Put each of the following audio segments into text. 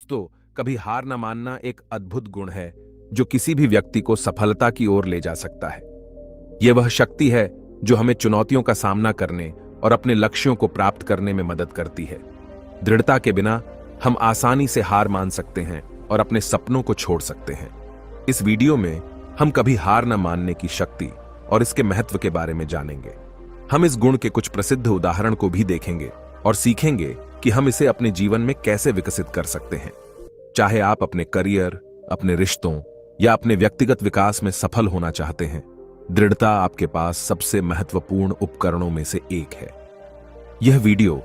दोस्तों, कभी हार न मानना एक अद्भुत गुण है जो किसी भी व्यक्ति को सफलता की ओर ले जा सकता है। यह वह शक्ति है जो हमें चुनौतियों का सामना करने और अपने लक्ष्यों को प्राप्त करने में मदद करती है। दृढ़ता के बिना हम आसानी से हार मान सकते हैं और अपने सपनों को छोड़ सकते हैं। इस वीडियो में हम कभी हार न मानने की शक्ति और इसके महत्व के बारे में जानेंगे। हम इस गुण के कुछ प्रसिद्ध उदाहरण को भी देखेंगे और सीखेंगे कि हम इसे अपने जीवन में कैसे विकसित कर सकते हैं। चाहे आप अपने करियर, अपने रिश्तों या अपने व्यक्तिगत विकास में सफल होना चाहते हैं, दृढ़ता आपके पास सबसे महत्वपूर्ण उपकरणों में से एक है। यह वीडियो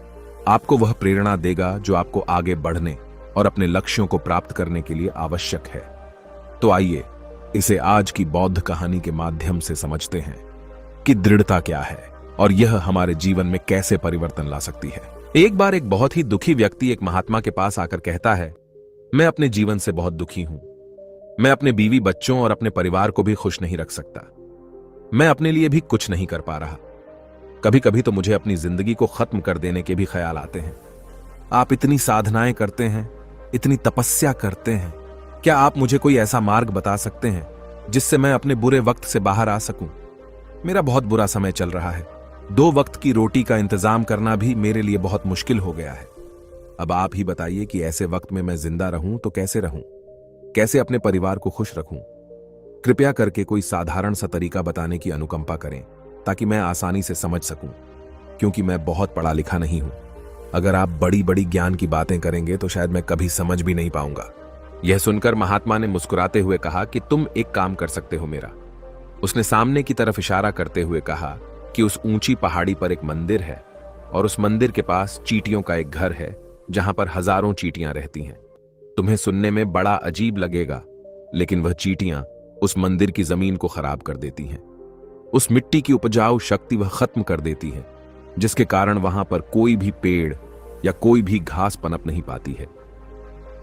आपको वह प्रेरणा देगा जो आपको आगे बढ़ने और अपने लक्ष्यों को प्राप्त करने के लिए आवश्यक है। तो आइए इसे आज की बौद्ध कहानी के माध्यम से समझते हैं कि दृढ़ता क्या है और यह हमारे जीवन में कैसे परिवर्तन ला सकती है। एक बार एक बहुत ही दुखी व्यक्ति एक महात्मा के पास आकर कहता है, मैं अपने जीवन से बहुत दुखी हूं। मैं अपने बीवी बच्चों और अपने परिवार को भी खुश नहीं रख सकता। मैं अपने लिए भी कुछ नहीं कर पा रहा। कभी कभी तो मुझे अपनी जिंदगी को खत्म कर देने के भी ख्याल आते हैं। आप इतनी साधनाएं करते हैं, इतनी तपस्या करते हैं, क्या आप मुझे कोई ऐसा मार्ग बता सकते हैं जिससे मैं अपने बुरे वक्त से बाहर आ सकूं? मेरा बहुत बुरा समय चल रहा है। 2 वक्त की रोटी का इंतजाम करना भी मेरे लिए बहुत मुश्किल हो गया है। अब आप ही बताइए कि ऐसे वक्त में मैं जिंदा रहूं तो कैसे रहूं, कैसे अपने परिवार को खुश रखूं? कृपया करके कोई साधारण सा तरीका बताने की अनुकंपा करें ताकि मैं आसानी से समझ सकूं, क्योंकि मैं बहुत पढ़ा लिखा नहीं हूं। अगर आप बड़ी बड़ी ज्ञान की बातें करेंगे तो शायद मैं कभी समझ भी नहीं पाऊंगा। यह सुनकर महात्मा ने मुस्कुराते हुए कहा कि तुम एक काम कर सकते हो मेरा। उसने सामने की तरफ इशारा करते हुए कहा कि उस ऊंची पहाड़ी पर एक मंदिर है और उस मंदिर के पास चींटियों का एक घर है जहां पर हजारों चींटियां रहती हैं। तुम्हें सुनने में बड़ा अजीब लगेगा, लेकिन वह चींटियां उस मंदिर की जमीन को खराब कर देती हैं। उस मिट्टी की उपजाऊ शक्ति वह खत्म कर देती है, जिसके कारण वहां पर कोई भी पेड़ या कोई भी घास पनप नहीं पाती है।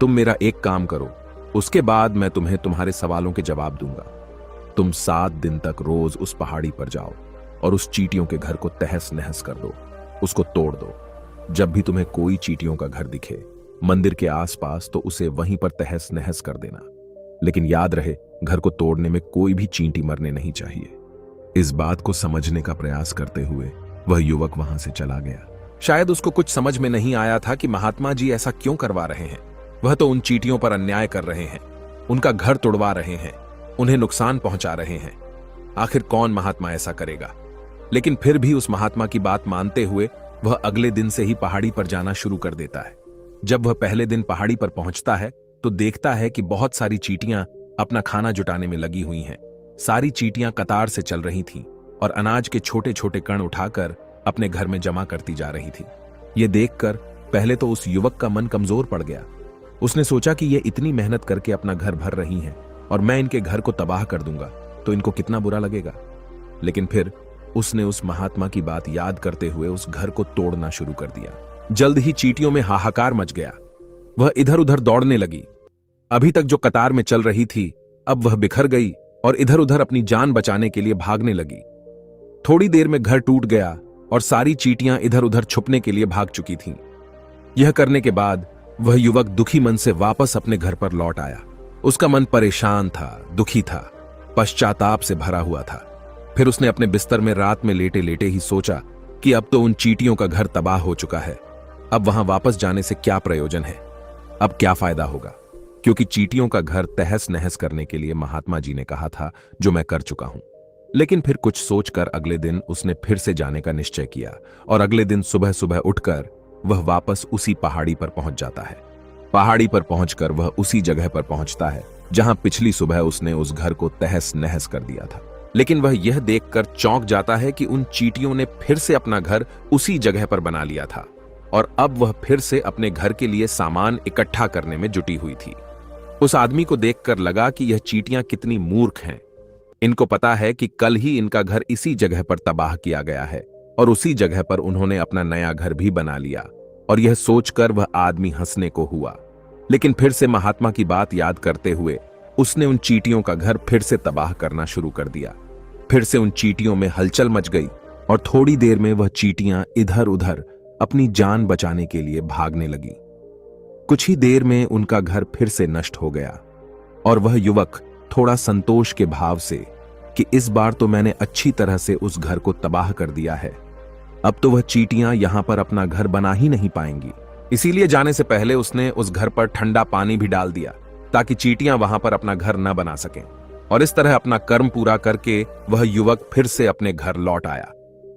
तुम मेरा एक काम करो, उसके बाद मैं तुम्हें तुम्हारे सवालों के जवाब दूंगा। तुम 7 दिन तक रोज उस पहाड़ी पर जाओ और उस चींटियों के घर को तहस नहस कर दो, उसको तोड़ दो। जब भी तुम्हें कोई चींटियों का घर दिखे मंदिर के आसपास, तो उसे वहीं पर तहस नहस कर देना। लेकिन याद रहे, घर को तोड़ने में कोई भी चींटी मरने नहीं चाहिए। इस बात को समझने का प्रयास करते हुए वह युवक वहां से चला गया। शायद उसको कुछ समझ में नहीं आया था कि महात्मा जी ऐसा क्यों करवा रहे हैं। वह तो उन चींटियों पर अन्याय कर रहे हैं, उनका घर तोड़वा रहे हैं, उन्हें नुकसान पहुंचा रहे हैं। आखिर कौन महात्मा ऐसा करेगा? लेकिन फिर भी उस महात्मा की बात मानते हुए वह अगले दिन से ही पहाड़ी पर जाना शुरू कर देता है। जब वह पहले दिन पहाड़ी पर पहुंचता है तो देखता है कि बहुत सारी चींटियां अपना खाना जुटाने में लगी हुई हैं। सारी चींटियां कतार से चल रही थीं और अनाज के छोटे छोटे कण उठाकर अपने घर में जमा करती जा रही थी। यह देखकर पहले तो उस युवक का मन कमजोर पड़ गया। उसने सोचा कि ये इतनी मेहनत करके अपना घर भर रही हैं और मैं इनके घर को तबाह कर दूंगा तो इनको कितना बुरा लगेगा। लेकिन फिर उसने उस महात्मा की बात याद करते हुए उस घर को तोड़ना शुरू कर दिया। जल्द ही चींटियों में हाहाकार मच गया। वह इधर उधर दौड़ने लगी। अभी तक जो कतार में चल रही थी, अब वह बिखर गई और इधर उधर अपनी जान बचाने के लिए भागने लगी। थोड़ी देर में घर टूट गया और सारी चींटियां इधर उधर छुपने के लिए भाग चुकी थीं। यह करने के बाद वह युवक दुखी मन से वापस अपने घर पर लौट आया। उसका मन परेशान था, दुखी था, पश्चाताप से भरा हुआ था। फिर उसने अपने बिस्तर में रात में लेटे लेटे ही सोचा कि अब तो उन चींटियों का घर तबाह हो चुका है। अब वहां वापस जाने से क्या प्रयोजन है? अब क्या फायदा होगा? क्योंकि चींटियों का घर तहस नहस करने के लिए महात्मा जी ने कहा था, जो मैं कर चुका हूं। लेकिन फिर कुछ सोचकर अगले दिन उसने फिर से जाने का निश्चय किया और अगले दिन सुबह सुबह उठकर वह वापस उसी पहाड़ी पर पहुंच जाता है। पहाड़ी पर पहुंचकर वह उसी जगह पर पहुंचता है जहां पिछली सुबह उसने उस घर को तहस नहस कर दिया था। लेकिन वह यह देखकर चौंक जाता है कि उन चींटियों ने फिर से अपना घर उसी जगह पर बना लिया था और अब वह फिर से अपने घर के लिए सामान इकट्ठा करने में जुटी हुई थी। उस आदमी को देखकर लगा कि यह चींटियां कितनी मूर्ख हैं। इनको पता है कि कल ही इनका घर इसी जगह पर तबाह किया गया है और उसी जगह पर उन्होंने अपना नया घर भी बना लिया। और यह सोचकर वह आदमी हंसने को हुआ। लेकिन फिर से महात्मा की बात याद करते हुए उसने उन चींटियों का घर फिर से तबाह करना शुरू कर दिया। फिर से उन चींटियों में हलचल मच गई और थोड़ी देर में वह चींटियां इधर उधर अपनी जान बचाने के लिए भागने लगी। कुछ ही देर में उनका घर फिर से नष्ट हो गया और वह युवक थोड़ा संतोष के भाव से कि इस बार तो मैंने अच्छी तरह से उस घर को तबाह कर दिया है, अब तो वह चींटियां यहां पर अपना घर बना ही नहीं पाएंगी। इसीलिए जाने से पहले उसने उस घर पर ठंडा पानी भी डाल दिया ताकि चींटियां वहां पर अपना घर न बना सकें। और इस तरह अपना कर्म पूरा करके वह युवक फिर से अपने घर लौट आया।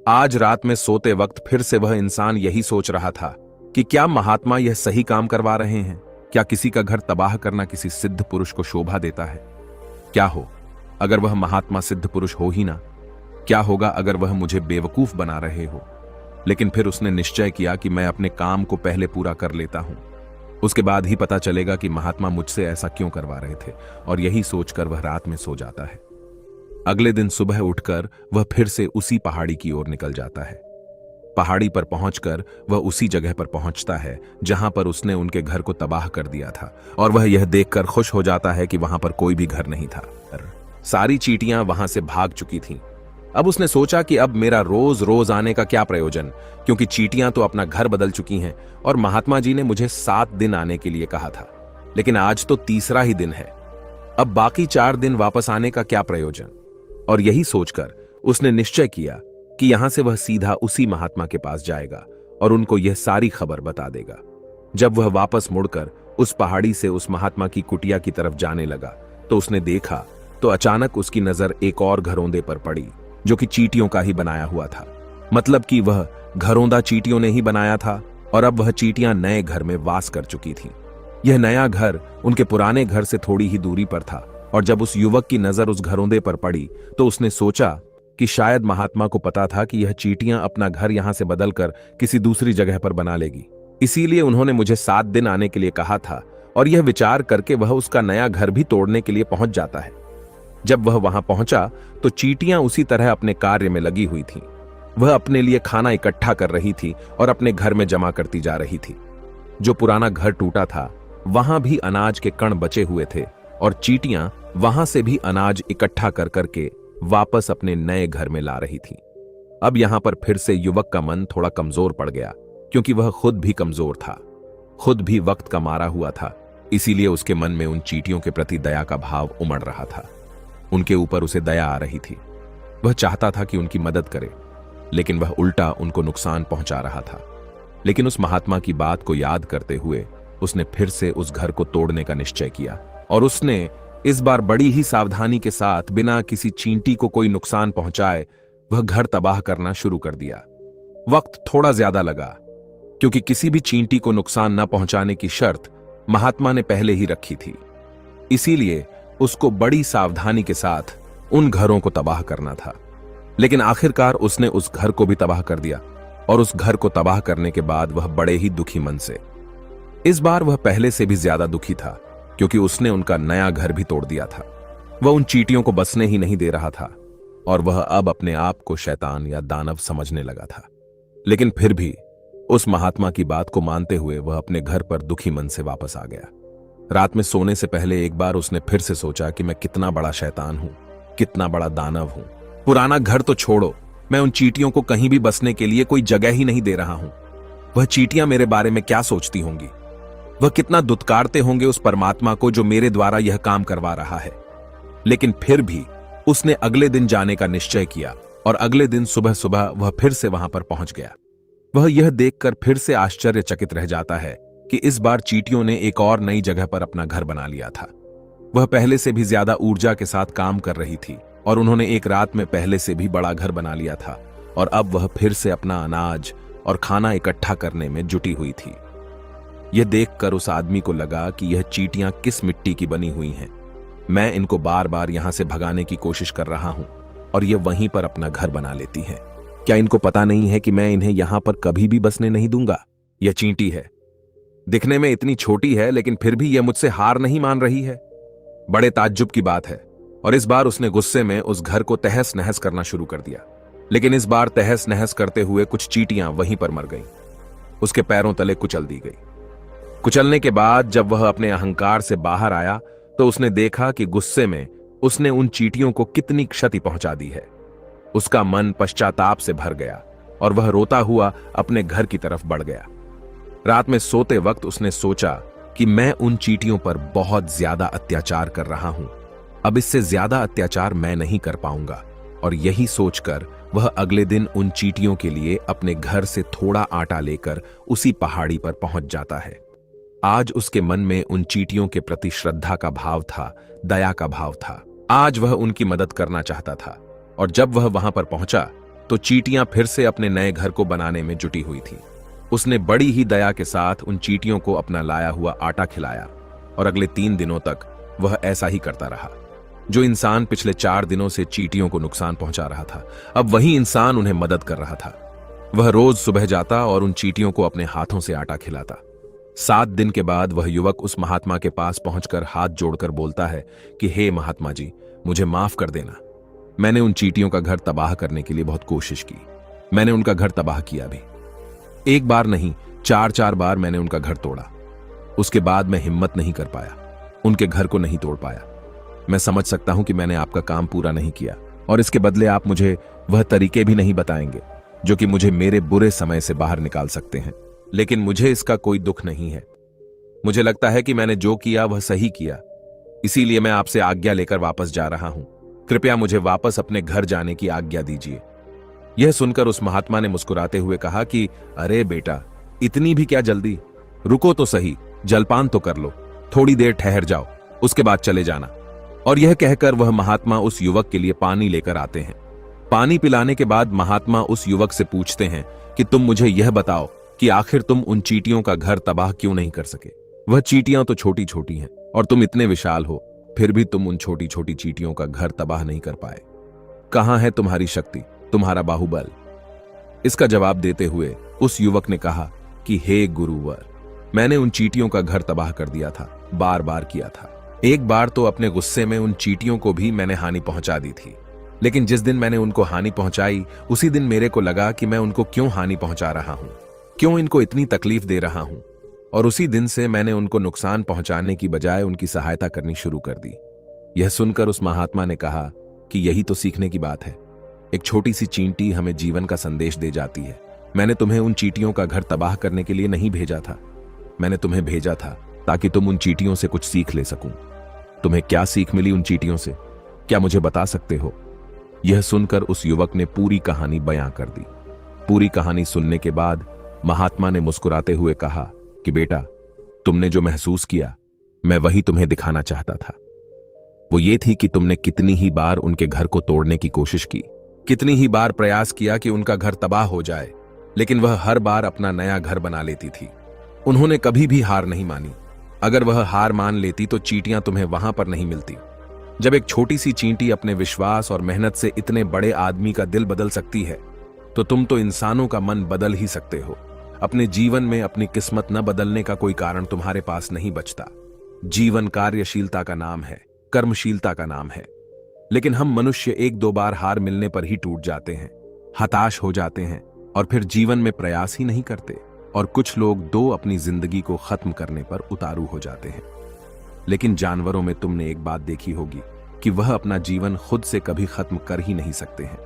आज रात में सोते वक्त फिर से वह इंसान यही सोच रहा था कि क्या महात्मा यह सही काम करवा रहे हैं? क्या किसी का घर तबाह करना किसी सिद्ध पुरुष को शोभा देता है? क्या हो अगर वह महात्मा सिद्ध पुरुष हो ही ना? क्या होगा अगर वह मुझे बेवकूफ बना रहे हो? लेकिन फिर उसने निश्चय किया कि मैं अपने काम को पहले पूरा कर लेता हूं, उसके बाद ही पता चलेगा कि महात्मा मुझसे ऐसा क्यों करवा रहे थे। और यही सोचकर वह रात में सो जाता है। अगले दिन सुबह उठकर वह फिर से उसी पहाड़ी की ओर निकल जाता है। पहाड़ी पर पहुंचकर वह उसी जगह पर पहुंचता है जहां पर उसने उनके घर को तबाह कर दिया था, और वह यह देखकर खुश हो जाता है कि वहां पर कोई भी घर नहीं था। सारी चींटियां वहां से भाग चुकी थीं। अब उसने सोचा कि अब मेरा रोज रोज आने का क्या प्रयोजन, क्योंकि चींटियां तो अपना घर बदल चुकी हैं और महात्मा जी ने मुझे 7 दिन आने के लिए कहा था, लेकिन आज तो तीसरा ही दिन है। अब बाकी 4 दिन वापस आने का क्या प्रयोजन? और यही सोचकर उसने निश्चय किया कि यहां से वह सीधा उसी महात्मा के पास जाएगा और उनको यह सारी खबर बता देगा। जब वह वापस मुड़कर उस पहाड़ी से उस महात्मा की कुटिया की तरफ जाने लगा तो उसने देखा तो अचानक उसकी नजर एक और घरौंदे पर पड़ी जो कि चींटियों का ही बनाया हुआ था। मतलब कि वह घरौंदा चींटियों ने ही बनाया था और अब वह चींटियां नए घर में वास कर चुकी थीं। यह नया घर उनके पुराने घर से थोड़ी ही दूरी पर था और जब उस युवक की नजर उस घरौंदे पर पड़ी तो उसने सोचा कि शायद महात्मा को पता था कि यह चींटियां अपना घर यहां से बदलकर किसी दूसरी जगह पर बना लेगी, इसीलिए उन्होंने मुझे 7 दिन आने के लिए कहा था। और यह विचार करके वह उसका नया घर भी तोड़ने के लिए पहुंच जाता है। जब वह वहां पहुंचा तो चींटियां उसी तरह अपने कार्य में लगी हुई थीं। वह अपने लिए खाना इकट्ठा कर रही थी और अपने घर में जमा करती जा रही थी। जो पुराना घर टूटा था वहां भी अनाज के कण बचे हुए थे और चींटियां वहां से भी अनाज इकट्ठा कर करके वापस अपने नए घर में ला रही थी। अब यहां पर फिर से युवक का मन थोड़ा कमजोर पड़ गया, क्योंकि वह खुद भी कमजोर था, खुद भी वक्त का मारा हुआ था। इसीलिए उसके मन में उन चींटियों के प्रति दया का भाव उमड़ रहा था। उनके ऊपर उसे दया आ रही थी। वह चाहता था कि उनकी मदद करे, लेकिन वह उल्टा उनको नुकसान पहुंचा रहा था। लेकिन उस महात्मा की बात को याद करते हुए उसने फिर से उस घर को तोड़ने का निश्चय किया और उसने इस बार बड़ी ही सावधानी के साथ बिना किसी चींटी को कोई नुकसान पहुंचाए वह घर तबाह करना शुरू कर दिया। वक्त थोड़ा ज्यादा लगा, क्योंकि किसी भी चींटी को नुकसान न पहुंचाने की शर्त महात्मा ने पहले ही रखी थी। इसीलिए उसको बड़ी सावधानी के साथ उन घरों को तबाह करना था। लेकिन आखिरकार उसने उस घर को भी तबाह कर दिया और उस घर को तबाह करने के बाद वह बड़े ही दुखी मन से, इस बार वह पहले से भी ज्यादा दुखी था, क्योंकि उसने उनका नया घर भी तोड़ दिया था। वह उन चींटियों को बसने ही नहीं दे रहा था और वह अब अपने आप को शैतान या दानव समझने लगा था। लेकिन फिर भी उस महात्मा की बात को मानते हुए वह अपने घर पर दुखी मन से वापस आ गया। रात में सोने से पहले एक बार उसने फिर से सोचा कि मैं कितना बड़ा शैतान हूं, कितना बड़ा दानव हूं। पुराना घर तो छोड़ो, मैं उन चींटियों को कहीं भी बसने के लिए कोई जगह ही नहीं दे रहा हूं। वह चींटियां मेरे बारे में क्या सोचती होंगी? वह कितना दुत्कारते होंगे उस परमात्मा को जो मेरे द्वारा यह काम करवा रहा है। लेकिन फिर भी उसने अगले दिन जाने का निश्चय किया और अगले दिन सुबह सुबह वह फिर से वहां पर पहुंच गया। वह यह देखकर फिर से आश्चर्यचकित रह जाता है कि इस बार चींटियों ने एक और नई जगह पर अपना घर बना लिया था। वह पहले से भी ज्यादा ऊर्जा के साथ काम कर रही थी और उन्होंने एक रात में पहले से भी बड़ा घर बना लिया था और अब वह फिर से अपना अनाज और खाना इकट्ठा करने में जुटी हुई थी। यह देखकर उस आदमी को लगा कि यह चींटियां किस मिट्टी की बनी हुई हैं। मैं इनको बार बार यहां से भगाने की कोशिश कर रहा हूं और ये वहीं पर अपना घर बना लेती हैं। क्या इनको पता नहीं है कि मैं इन्हें यहां पर कभी भी बसने नहीं दूंगा? यह चींटी है, दिखने में इतनी छोटी है, लेकिन फिर भी यह मुझसे हार नहीं मान रही है। बड़े ताज्जुब की बात है। और इस बार उसने गुस्से में उस घर को तहस नहस करना शुरू कर दिया। लेकिन इस बार तहस नहस करते हुए कुछ चींटियां वहीं पर मर गईं। उसके पैरों तले कुचल दी गई। कुचलने के बाद जब वह अपने अहंकार से बाहर आया तो उसने देखा कि गुस्से में उसने उन चींटियों को कितनी क्षति पहुंचा दी है। उसका मन पश्चाताप से भर गया और वह रोता हुआ अपने घर की तरफ बढ़ गया। रात में सोते वक्त उसने सोचा कि मैं उन चींटियों पर बहुत ज्यादा अत्याचार कर रहा हूं। अब इससे ज्यादा अत्याचार मैं नहीं कर पाऊंगा। और यही सोचकर वह अगले दिन उन चींटियों के लिए अपने घर से थोड़ा आटा लेकर उसी पहाड़ी पर पहुंच जाता है। आज उसके मन में उन चींटियों के प्रति श्रद्धा का भाव था, दया का भाव था। आज वह उनकी मदद करना चाहता था। और जब वह वहां पर पहुंचा तो चींटियां फिर से अपने नए घर को बनाने में जुटी हुई थीं। उसने बड़ी ही दया के साथ उन चींटियों को अपना लाया हुआ आटा खिलाया और अगले 3 दिनों तक वह ऐसा ही करता रहा। जो इंसान पिछले 4 दिनों से चींटियों को नुकसान पहुंचा रहा था, अब वही इंसान उन्हें मदद कर रहा था। वह रोज सुबह जाता और उन चींटियों को अपने हाथों से आटा खिलाता। 7 दिन के बाद वह युवक उस महात्मा के पास पहुंचकर हाथ जोड़कर बोलता है कि हे महात्मा जी, मुझे माफ कर देना। मैंने उन चींटियों का घर तबाह करने के लिए बहुत कोशिश की। मैंने उनका घर तबाह किया भी। 1 बार नहीं, 4 बार मैंने उनका घर तोड़ा। उसके बाद मैं हिम्मत नहीं कर पाया, उनके घर को नहीं तोड़ पाया। मैं समझ सकता हूं कि मैंने आपका काम पूरा नहीं किया और इसके बदले आप मुझे वह तरीके भी नहीं बताएंगे जो कि मुझे मेरे बुरे समय से बाहर निकाल सकते हैं। लेकिन मुझे इसका कोई दुख नहीं है। मुझे लगता है कि मैंने जो किया वह सही किया, इसीलिए मैं आपसे आज्ञा लेकर वापस जा रहा हूं। कृपया मुझे वापस अपने घर जाने की आज्ञा दीजिए। यह सुनकर उस महात्मा ने मुस्कुराते हुए कहा कि अरे बेटा, इतनी भी क्या जल्दी, रुको तो सही, जलपान तो कर लो, थोड़ी देर ठहर जाओ, उसके बाद चले जाना। और यह कहकर वह महात्मा उस युवक के लिए पानी लेकर आते हैं। पानी पिलाने के बाद महात्मा उस युवक से पूछते हैं कि तुम मुझे यह बताओ कि आखिर तुम उन चींटियों का घर तबाह क्यों नहीं कर सके। वह चींटियां तो छोटी छोटी हैं और तुम इतने विशाल हो, फिर भी तुम उन छोटी छोटी चींटियों का घर तबाह नहीं कर पाए। कहां है तुम्हारी शक्ति, तुम्हारा बाहुबल? इसका जवाब देते हुए उस युवक ने कहा कि हे गुरुवर, मैंने उन चींटियों का घर तबाह कर दिया था, बार बार किया था। एक बार तो अपने गुस्से में उन चींटियों को भी मैंने हानि पहुंचा दी थी, लेकिन जिस दिन मैंने उनको हानि पहुंचाई उसी दिन मेरे को लगा कि मैं उनको क्यों हानि पहुंचा रहा हूं, क्यों इनको इतनी तकलीफ दे रहा हूं। और उसी दिन से मैंने उनको नुकसान पहुंचाने की बजाय उनकी सहायता करनी शुरू कर दी। यह सुनकर उस महात्मा ने कहा कि यही तो सीखने की बात है। एक छोटी सी चींटी हमें जीवन का संदेश दे जाती है। मैंने तुम्हें उन चींटियों का घर तबाह करने के लिए नहीं भेजा था, मैंने तुम्हें भेजा था ताकि तुम उन चींटियों से कुछ सीख ले सकूं। तुम्हें क्या सीख मिली उन चींटियों से, क्या मुझे बता सकते हो? यह सुनकर उस युवक ने पूरी कहानी बयां कर दी। पूरी कहानी सुनने के बाद महात्मा ने मुस्कुराते हुए कहा कि बेटा, तुमने जो महसूस किया मैं वही तुम्हें दिखाना चाहता था। वो ये थी कि तुमने कितनी ही बार उनके घर को तोड़ने की कोशिश की, कितनी ही बार प्रयास किया कि उनका घर तबाह हो जाए, लेकिन वह हर बार अपना नया घर बना लेती थी। उन्होंने कभी भी हार नहीं मानी। अगर वह हार मान लेती तो चींटियां तुम्हें वहां पर नहीं मिलती। जब एक छोटी सी चींटी अपने विश्वास और मेहनत से इतने बड़े आदमी का दिल बदल सकती है, तो तुम तो इंसानों का मन बदल ही सकते हो। अपने जीवन में अपनी किस्मत न बदलने का कोई कारण तुम्हारे पास नहीं बचता। जीवन कार्यशीलता का नाम है, कर्मशीलता का नाम है। लेकिन हम मनुष्य 1-2 बार हार मिलने पर ही टूट जाते हैं, हताश हो जाते हैं और फिर जीवन में प्रयास ही नहीं करते। और कुछ लोग अपनी जिंदगी को खत्म करने पर उतारू हो जाते हैं। लेकिन जानवरों में तुमने एक बात देखी होगी कि वह अपना जीवन खुद से कभी खत्म कर ही नहीं सकते हैं।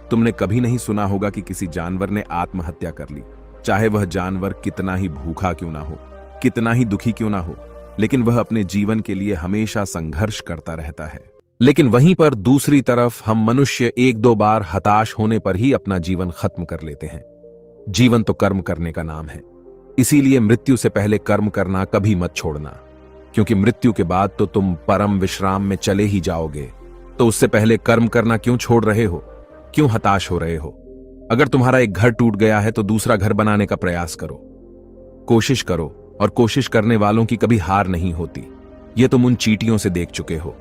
तुमने कभी नहीं सुना होगा कि किसी जानवर ने आत्महत्या कर ली, चाहे वह जानवर कितना ही भूखा क्यों ना हो, कितना ही दुखी क्यों ना हो, लेकिन वह अपने जीवन के लिए हमेशा संघर्ष करता रहता है। लेकिन वहीं पर दूसरी तरफ हम मनुष्य 1-2 बार हताश होने पर ही अपना जीवन खत्म कर लेते हैं। जीवन तो कर्म करने का नाम है, इसीलिए मृत्यु से पहले कर्म करना कभी मत छोड़ना, क्योंकि मृत्यु के बाद तो तुम परम विश्राम में चले ही जाओगे। तो उससे पहले कर्म करना क्यों छोड़ रहे हो, क्यों हताश हो रहे हो? अगर तुम्हारा एक घर टूट गया है तो दूसरा घर बनाने का प्रयास करो, कोशिश करो, और कोशिश करने वालों की कभी हार नहीं होती। ये तुम उन चींटियों से देख चुके हो।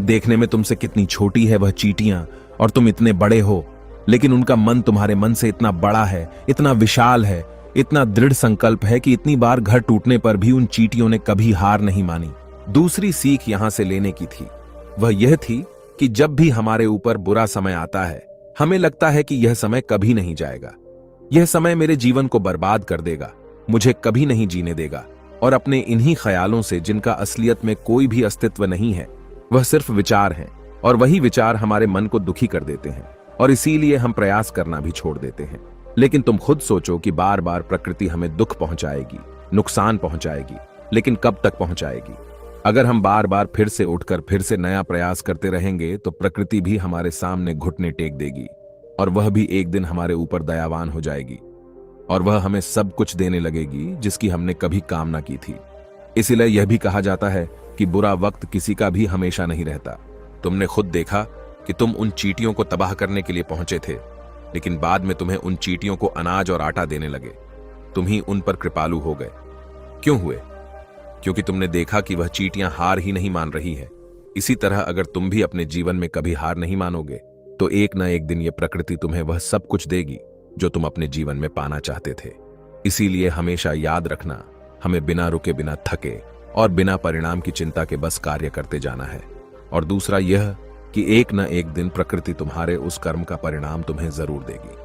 देखने में तुमसे कितनी छोटी है वह चींटियां और तुम इतने बड़े हो, लेकिन उनका मन तुम्हारे मन से इतना बड़ा है, इतना विशाल है, इतना दृढ़ संकल्प है कि इतनी बार घर टूटने पर भी उन चींटियों ने कभी हार नहीं मानी। दूसरी सीख यहां से लेने की थी, वह यह थी कि जब भी हमारे ऊपर बुरा समय आता है, हमें लगता है कि यह समय कभी नहीं जाएगा, यह समय मेरे जीवन को बर्बाद कर देगा, मुझे कभी नहीं जीने देगा। और अपने इन्हीं ख्यालों से, जिनका असलियत में कोई भी अस्तित्व नहीं है, वह सिर्फ विचार हैं, और वही विचार हमारे मन को दुखी कर देते हैं और इसीलिए हम प्रयास करना भी छोड़ देते हैं। लेकिन तुम खुद सोचो कि बार बार प्रकृति हमें दुख पहुंचाएगी, नुकसान पहुंचाएगी, लेकिन कब तक पहुंचाएगी? अगर हम बार बार फिर से उठकर फिर से नया प्रयास करते रहेंगे तो प्रकृति भी हमारे सामने घुटने टेक देगी, और वह भी एक दिन हमारे ऊपर दयावान हो जाएगी, और वह हमें सब कुछ देने लगेगी जिसकी हमने कभी कामना की थी। इसीलिए यह भी कहा जाता है कि बुरा वक्त किसी का भी हमेशा नहीं रहता। तुमने खुद देखा कि तुम उन चींटियों को तबाह करने के लिए पहुंचे थे, लेकिन बाद में तुम्हें उन चींटियों को अनाज और आटा देने लगे। तुम ही उन पर कृपालु हो गए। क्यों हुए? क्योंकि तुमने देखा कि वह चींटियां हार ही नहीं मान रही है। इसी तरह अगर तुम भी अपने जीवन में कभी हार नहीं मानोगे तो एक न एक दिन यह प्रकृति तुम्हें वह सब कुछ देगी जो तुम अपने जीवन में पाना चाहते थे। इसीलिए हमेशा याद रखना, हमें बिना रुके, बिना थके और बिना परिणाम की चिंता के बस कार्य करते जाना है। और दूसरा यह कि एक न एक दिन प्रकृति तुम्हारे उस कर्म का परिणाम तुम्हें जरूर देगी।